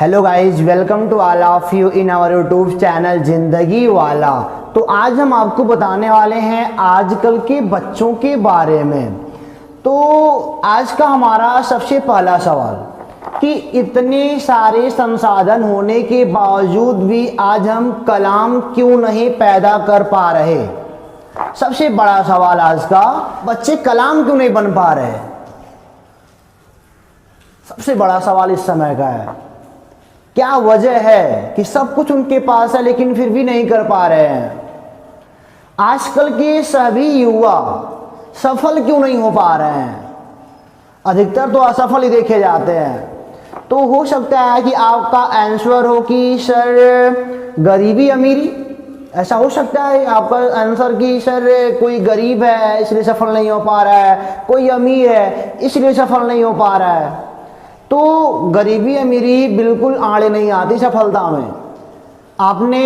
Hello guys, welcome to all of you in our YouTube channel Zindagi Wala. तो आज हम आपको बताने वाले हैं आजकल के बच्चों के बारे में। तो आज का हमारा सबसे पहला सवाल कि इतने सारे संसाधन होने के बावजूद भी आज हम कलाम क्यों नहीं पैदा कर पा रहे। सबसे बड़ा सवाल आज का, बच्चे कलाम क्यों नहीं बन पा रहे। सबसे बड़ा सवाल इस समय का है, क्या वजह है कि सब कुछ उनके पास है लेकिन फिर भी नहीं कर पा रहे हैं। आजकल के सभी युवा सफल क्यों नहीं हो पा रहे हैं। अधिकतर तो असफल ही देखे जाते हैं। तो हो सकता है कि आपका आंसर हो कि सर गरीबी अमीरी, ऐसा हो सकता है आपका आंसर कि सर कोई गरीब है इसलिए सफल नहीं हो पा रहा है, कोई अमीर है इसलिए सफल नहीं हो पा रहा है। तो गरीबी अमीरी बिल्कुल आड़े नहीं आती सफलता में। आपने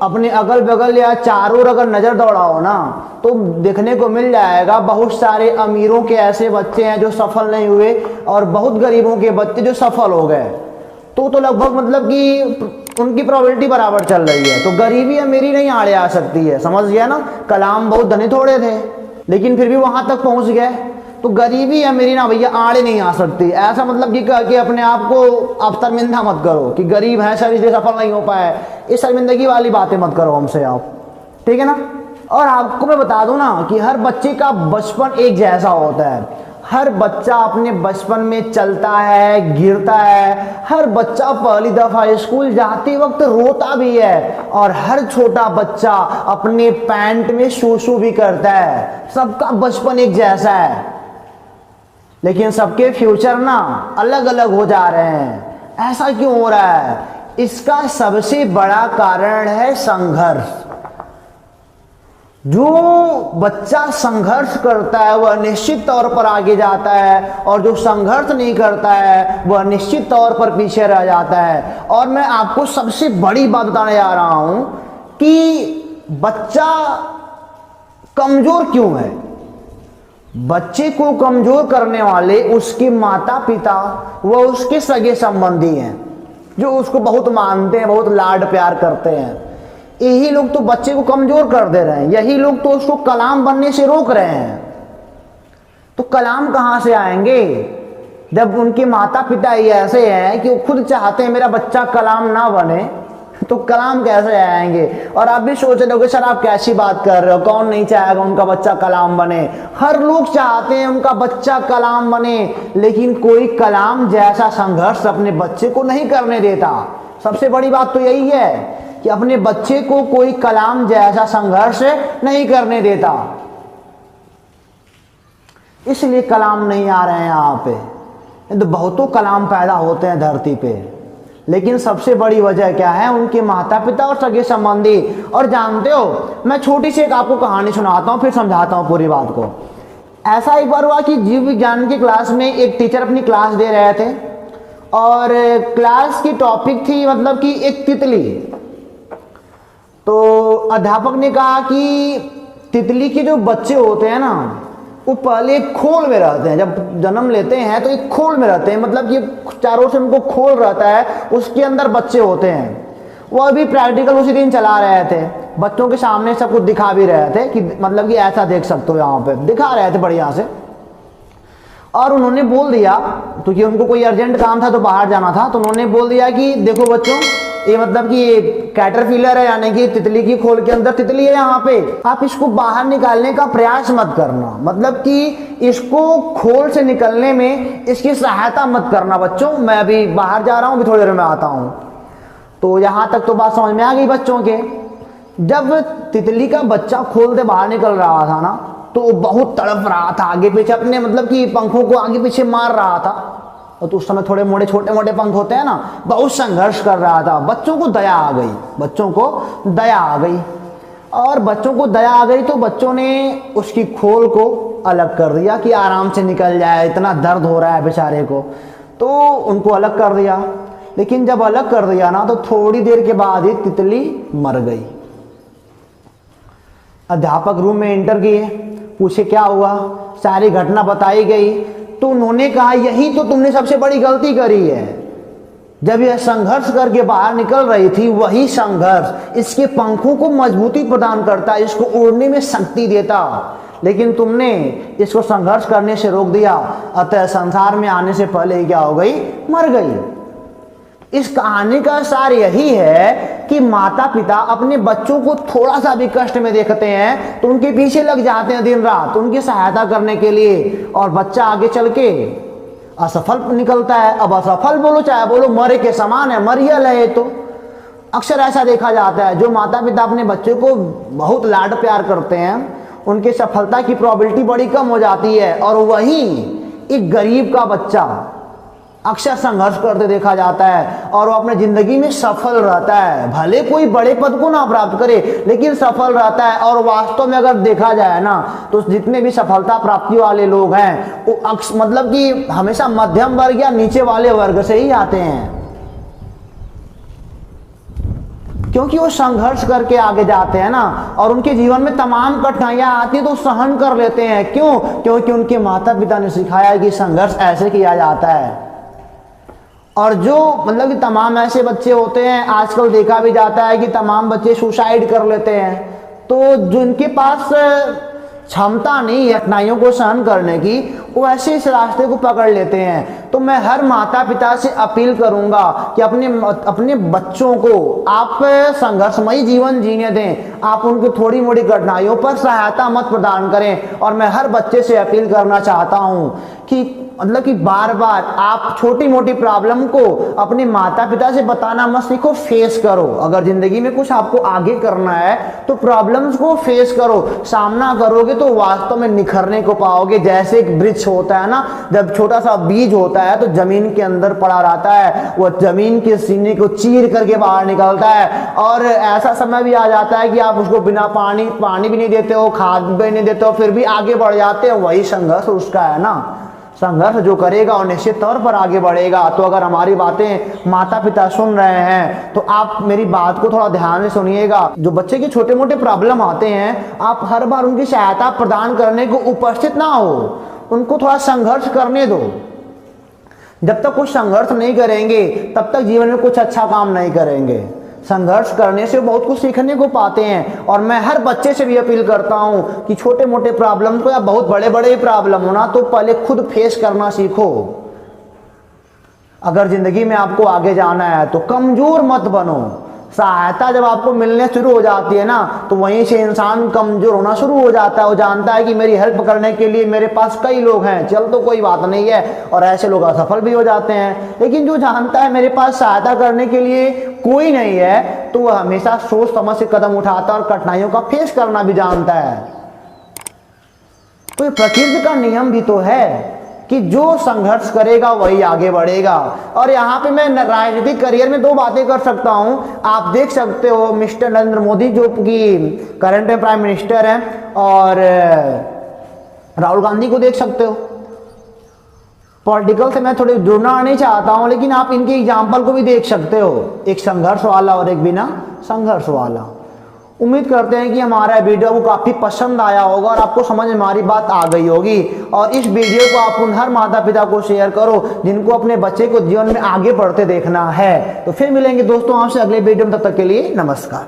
अपने अगल बगल या चारों ओर अगर नज़र दौड़ाओ ना तो देखने को मिल जाएगा बहुत सारे अमीरों के ऐसे बच्चे हैं जो सफल नहीं हुए और बहुत गरीबों के बच्चे जो सफल हो गए। तो लगभग मतलब कि उनकी प्रोबेबिलिटी बराबर चल रही है। तो गरीबी अमीरी नहीं आड़े आ सकती है, समझ गया ना। कलाम बहुत धनी थोड़े थे लेकिन फिर भी वहां तक पहुंच गए। तो गरीबी अमीरी ना भैया आड़े नहीं आ सकती। ऐसा मतलब कि अपने आप को आप शर्मिंदा मत करो कि गरीब है सर इसलिए सफल नहीं हो पाए। इस शर्मिंदगी वाली बातें मत करो हमसे आप, ठीक है ना। और आपको मैं बता दूं ना कि हर बच्चे का बचपन एक जैसा होता है। हर बच्चा अपने बचपन में चलता है, गिरता है। हर बच्चा पहली दफा स्कूल जाते वक्त रोता भी है और हर छोटा बच्चा अपने पैंट में शू भी करता है। सबका बचपन एक जैसा है लेकिन सबके फ्यूचर ना अलग अलग हो जा रहे हैं। ऐसा क्यों हो रहा है? इसका सबसे बड़ा कारण है संघर्ष। जो बच्चा संघर्ष करता है वह निश्चित तौर पर आगे जाता है और जो संघर्ष नहीं करता है वह निश्चित तौर पर पीछे रह जाता है। और मैं आपको सबसे बड़ी बात बताने जा रहा हूं कि बच्चा कमजोर क्यों है। बच्चे को कमजोर करने वाले उसके माता पिता व उसके सगे संबंधी हैं जो उसको बहुत मानते हैं, बहुत लाड प्यार करते हैं। यही लोग तो बच्चे को कमजोर कर दे रहे हैं। यही लोग तो उसको कलाम बनने से रोक रहे हैं। तो कलाम कहां से आएंगे जब उनके माता पिता ये ऐसे हैं कि वो खुद चाहते हैं मेरा बच्चा कलाम ना बने, तो कलाम कैसे आएंगे। और आप भी सोच रहे हो सर आप कैसी बात कर रहे हो, कौन नहीं चाहेगा उनका बच्चा कलाम बने। हर लोग चाहते हैं उनका बच्चा कलाम बने लेकिन कोई कलाम जैसा संघर्ष अपने बच्चे को नहीं करने देता। सबसे बड़ी बात तो यही है कि अपने बच्चे को कोई कलाम जैसा संघर्ष नहीं करने देता, इसलिए कलाम नहीं आ रहे हैं यहाँ पे। तो बहुतों कलाम पैदा होते हैं धरती पे लेकिन सबसे बड़ी वजह क्या है, उनके माता पिता और सगे संबंधी। और जानते हो, मैं छोटी सी एक आपको कहानी सुनाता हूँ फिर समझाता हूँ पूरी बात को। ऐसा एक बार हुआ कि जीव विज्ञान की क्लास में एक टीचर अपनी क्लास दे रहे थे और क्लास की टॉपिक थी मतलब कि एक तितली। तो अध्यापक ने कहा कि तितली के जो बच्चे होते हैं ना वो पहले एक खोल में रहते हैं। जब जन्म लेते हैं तो एक खोल में रहते हैं, मतलब कि चारों से उनको खोल रहता है, उसके अंदर बच्चे होते हैं। वह भी प्रैक्टिकल उसी दिन चला रहे थे, बच्चों के सामने सब कुछ दिखा भी रहे थे कि मतलब कि ऐसा देख सकते हो, यहाँ पे दिखा रहे थे बढ़िया से। और उन्होंने बोल दिया क्योंकि उनको कोई अर्जेंट काम था तो बाहर जाना था, तो उन्होंने बोल दिया कि देखो बच्चों ये मतलब कि ये कैटरपिलर है यानी कि तितली की खोल के अंदर तितली है, यहाँ पे आप इसको बाहर निकालने का प्रयास मत करना, मतलब कि इसको खोल से निकलने में इसकी सहायता मत करना बच्चों। मैं अभी बाहर जा रहा हूँ, अभी थोड़ी देर में आता हूँ। तो यहाँ तक तो बात समझ में आ गई बच्चों के। जब तितली का बच्चा खोल से बाहर निकल रहा था ना तो वो बहुत तड़प रहा था, आगे पीछे अपने मतलब कि पंखों को आगे पीछे मार रहा था। और तो उस समय थोड़े मोटे छोटे मोटे पंख होते हैं ना, बहुत संघर्ष कर रहा था। बच्चों को दया आ गई, बच्चों को दया आ गई। और बच्चों को दया आ गई तो बच्चों ने उसकी खोल को अलग कर दिया कि आराम से निकल जाए, इतना दर्द हो रहा है बेचारे को। तो उनको अलग कर दिया। लेकिन जब अलग कर दिया ना तो थोड़ी देर के बाद ही तितली मर गई। अध्यापक रूम में एंटर किए, पूछे क्या हुआ, सारी घटना बताई गई। तो उन्होंने कहा यही तो तुमने सबसे बड़ी गलती करी है। जब यह संघर्ष करके बाहर निकल रही थी, वही संघर्ष इसके पंखों को मजबूती प्रदान करता, इसको उड़ने में शक्ति देता, लेकिन तुमने इसको संघर्ष करने से रोक दिया, अतः संसार में आने से पहले ही क्या हो गई, मर गई। इस कहानी का सार यही है कि माता पिता अपने बच्चों को थोड़ा सा भी कष्ट में देखते हैं तो उनके पीछे लग जाते हैं दिन रात उनकी सहायता करने के लिए, और बच्चा आगे चल के असफल निकलता है। अब असफल बोलो चाहे बोलो, मरे के समान है, मरियल है। तो अक्सर ऐसा देखा जाता है, जो माता पिता अपने बच्चे को बहुत लाड प्यार करते हैं उनके सफलता की प्रोबेबिलिटी बड़ी कम हो जाती है, और वहीं एक गरीब का बच्चा अक्सर संघर्ष करते देखा जाता है और वो अपने जिंदगी में सफल रहता है। भले कोई बड़े पद को ना प्राप्त करे, लेकिन सफल रहता है। और वास्तव में अगर देखा जाए ना, तो जितने भी सफलता प्राप्ति वाले लोग हैं वो मतलब कि हमेशा मध्यम वर्ग या नीचे वाले वर्ग से ही आते हैं, क्योंकि वो संघर्ष करके आगे जाते हैं ना, और उनके जीवन में तमाम कठिनाइयां आती हैं तो सहन कर लेते हैं। क्यों? क्योंकि उनके माता पिता ने सिखाया कि संघर्ष ऐसे किया जाता है। और जो मतलब कि तमाम ऐसे बच्चे होते हैं, आजकल देखा भी जाता है कि तमाम बच्चे सुसाइड कर लेते हैं, तो जिनके पास क्षमता नहीं है कठिनाइयों को सहन करने की, वो ऐसे इस रास्ते को पकड़ लेते हैं। तो मैं हर माता पिता से अपील करूंगा कि अपने बच्चों को आप संघर्षमयी जीवन जीने दें, आप उनकी थोड़ी मोड़ी कठिनाइयों पर सहायता मत प्रदान करें। और मैं हर बच्चे से अपील करना चाहता हूं कि मतलब कि बार बार आप छोटी मोटी प्रॉब्लम को अपने माता पिता से बताना मत सीखो, फेस करो। अगर जिंदगी में कुछ आपको आगे करना है तो प्रॉब्लम्स को फेस करो, सामना करोगे तो वास्तव में निखरने को पाओगे। जैसे एक वृक्ष होता है ना, जब छोटा सा बीज होता है तो जमीन के अंदर पड़ा रहता है, वो जमीन के सीने को चीर करके बाहर निकलता है, और ऐसा समय भी आ जाता है कि आप उसको बिना पानी भी नहीं देते हो, खाद भी नहीं देते हो, फिर भी आगे बढ़ जाते हो। वही संघर्ष उसका है ना, संघर्ष जो करेगा और निश्चित तौर पर आगे बढ़ेगा। तो अगर हमारी बातें माता पिता सुन रहे हैं तो आप मेरी बात को थोड़ा ध्यान से सुनिएगा। जो बच्चे के छोटे मोटे प्रॉब्लम आते हैं, आप हर बार उनकी सहायता प्रदान करने को उपस्थित ना हो, उनको थोड़ा संघर्ष करने दो। जब तक कुछ संघर्ष नहीं करेंगे तब तक जीवन में कुछ अच्छा काम नहीं करेंगे। संघर्ष करने से बहुत कुछ सीखने को पाते हैं। और मैं हर बच्चे से भी अपील करता हूं कि छोटे मोटे प्रॉब्लम को या बहुत बड़े बड़े प्रॉब्लम होना तो पहले खुद फेस करना सीखो। अगर जिंदगी में आपको आगे जाना है तो कमजोर मत बनो। सहायता जब आपको मिलने शुरू हो जाती है ना, तो वहीं से इंसान कमजोर होना शुरू हो जाता है। वो जानता है कि मेरी हेल्प करने के लिए मेरे पास कई लोग हैं, चल तो कोई बात नहीं है, और ऐसे लोग असफल भी हो जाते हैं। लेकिन जो जानता है मेरे पास सहायता करने के लिए कोई नहीं है, तो वह हमेशा सोच समझ से कदम उठाता है और कठिनाइयों का फेस करना भी जानता है। तो ये प्रकृति का नियम भी तो है कि जो संघर्ष करेगा वही आगे बढ़ेगा। और यहाँ पे मैं राजनीतिक करियर में दो बातें कर सकता हूँ। आप देख सकते हो मिस्टर नरेंद्र मोदी जो कि करंट में प्राइम मिनिस्टर हैं, और राहुल गांधी को देख सकते हो। पॉलिटिकल से मैं थोड़ी जुड़ना नहीं चाहता हूँ, लेकिन आप इनके एग्जाम्पल को भी देख सकते हो, एक संघर्ष वाला और एक बिना संघर्ष वाला। उम्मीद करते हैं कि हमारा वीडियो को काफ़ी पसंद आया होगा और आपको समझ में हमारी बात आ गई होगी। और इस वीडियो को आप उन हर माता पिता को शेयर करो जिनको अपने बच्चे को जीवन में आगे बढ़ते देखना है। तो फिर मिलेंगे दोस्तों आपसे अगले वीडियो में, तब तक के लिए नमस्कार।